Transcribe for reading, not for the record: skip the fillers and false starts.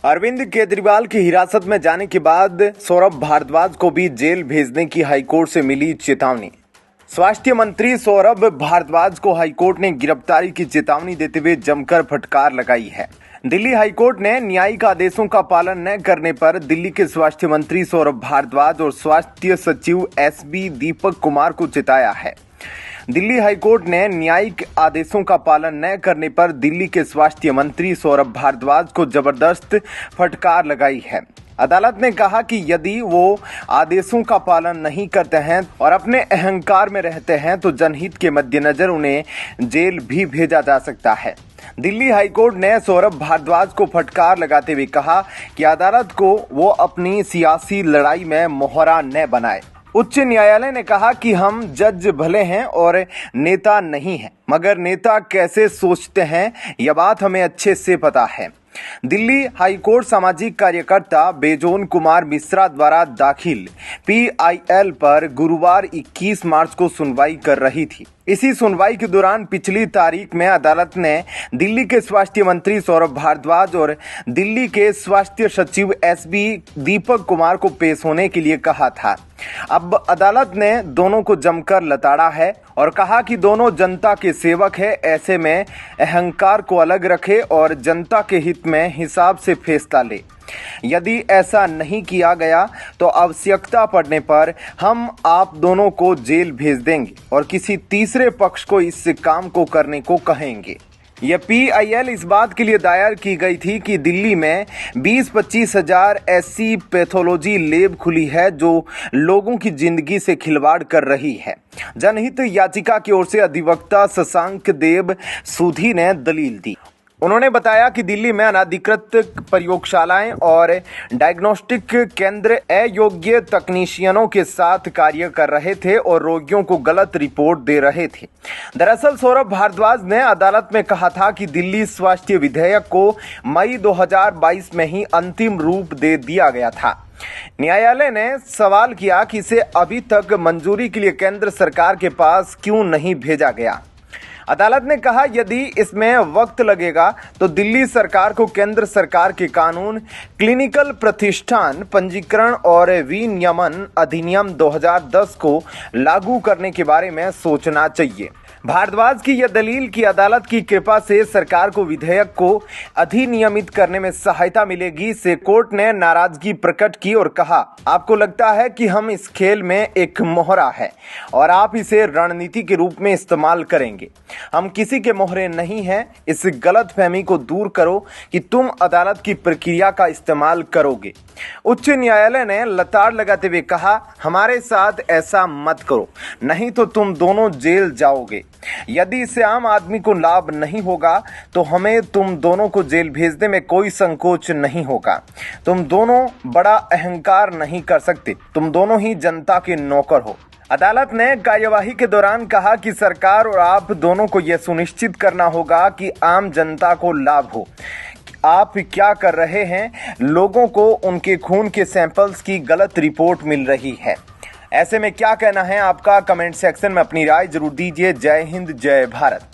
अरविंद केजरीवाल की हिरासत में जाने के बाद सौरभ भारद्वाज को भी जेल भेजने की हाईकोर्ट से मिली चेतावनी। स्वास्थ्य मंत्री सौरभ भारद्वाज को हाईकोर्ट ने गिरफ्तारी की चेतावनी देते हुए जमकर फटकार लगाई है। दिल्ली हाईकोर्ट ने न्यायिक आदेशों का पालन न करने पर दिल्ली के स्वास्थ्य मंत्री सौरभ भारद्वाज और स्वास्थ्य सचिव एसबी दीपक कुमार को चेताया है। दिल्ली हाईकोर्ट ने न्यायिक आदेशों का पालन न करने पर दिल्ली के स्वास्थ्य मंत्री सौरभ भारद्वाज को जबरदस्त फटकार लगाई है। अदालत ने कहा कि यदि वो आदेशों का पालन नहीं करते हैं और अपने अहंकार में रहते हैं तो जनहित के मद्देनजर उन्हें जेल भी भेजा जा सकता है। दिल्ली हाईकोर्ट ने सौरभ भारद्वाज को फटकार लगाते हुए कहा कि अदालत को वो अपनी सियासी लड़ाई में मोहरा न बनाए। उच्च न्यायालय ने कहा कि हम जज भले हैं और नेता नहीं हैं, मगर नेता कैसे सोचते हैं यह बात हमें अच्छे से पता है। दिल्ली हाईकोर्ट सामाजिक कार्यकर्ता बेजोन कुमार मिश्रा द्वारा दाखिल पीआईएल पर गुरुवार 21 मार्च को सुनवाई कर रही थी। इसी सुनवाई के दौरान पिछली तारीख में अदालत ने दिल्ली के स्वास्थ्य मंत्री सौरभ भारद्वाज और दिल्ली के स्वास्थ्य सचिव एसबी दीपक कुमार को पेश होने के लिए कहा था। अब अदालत ने दोनों को जमकर लताड़ा है और कहा कि दोनों जनता के सेवक हैं, ऐसे में अहंकार को अलग रखे और जनता के हित में हिसाब से फैसला ले। यदि ऐसा नहीं किया गया तो आवश्यकता पड़ने पर हम आप दोनों को जेल भेज देंगे और किसी तीसरे पक्ष को इस काम को करने को कहेंगे। यह पीआईएल इस बात के लिए दायर की गई थी कि दिल्ली में 20-25 हजार ऐसी पैथोलॉजी लैब खुली है जो लोगों की जिंदगी से खिलवाड़ कर रही है। जनहित याचिका की ओर से अधिवक्ता शशांक देव सूधी ने दलील दी। उन्होंने बताया कि दिल्ली में अनाधिकृत प्रयोगशालाएं और डायग्नोस्टिक केंद्र अयोग्य तकनीशियनों के साथ कार्य कर रहे थे और रोगियों को गलत रिपोर्ट दे रहे थे। दरअसल सौरभ भारद्वाज ने अदालत में कहा था कि दिल्ली स्वास्थ्य विधेयक को मई 2022 में ही अंतिम रूप दे दिया गया था। न्यायालय ने सवाल किया कि इसे अभी तक मंजूरी के लिए केंद्र सरकार के पास क्यों नहीं भेजा गया। अदालत ने कहा यदि इसमें वक्त लगेगा तो दिल्ली सरकार को केंद्र सरकार के कानून, क्लिनिकल प्रतिष्ठान पंजीकरण और विनियमन अधिनियम 2010 को लागू करने के बारे में सोचना चाहिए। भारद्वाज की यह दलील कि अदालत की कृपा से सरकार को विधेयक को अधिनियमित करने में सहायता मिलेगी से कोर्ट ने नाराजगी प्रकट की और कहा, आपको लगता है कि हम इस खेल में एक मोहरा है और आप इसे रणनीति के रूप में इस्तेमाल करेंगे। हम किसी के मोहरे नहीं हैं। इस गलतफहमी को दूर करो कि तुम अदालत की प्रक्रिया का इस्तेमाल करोगे। उच्च न्यायालय ने लताड़ लगाते हुए कहा, हमारे साथ ऐसा मत करो, नहीं तो तुम दोनों जेल जाओगे। यदि इससे आम आदमी को लाभ नहीं होगा तो हमें तुम दोनों को जेल भेजने में कोई संकोच नहीं होगा। तुम दोनों बड़ा अहंकार नहीं कर सकते, तुम दोनों ही जनता के नौकर हो। अदालत ने कार्यवाही के दौरान कहा कि सरकार और आप दोनों को यह सुनिश्चित करना होगा कि आम जनता को लाभ हो। आप क्या कर रहे हैं? लोगों को उनके खून के सैंपल्स की गलत रिपोर्ट मिल रही है। ऐसे में क्या कहना है आपका? कमेंट सेक्शन में अपनी राय जरूर दीजिए। जय हिंद, जय भारत।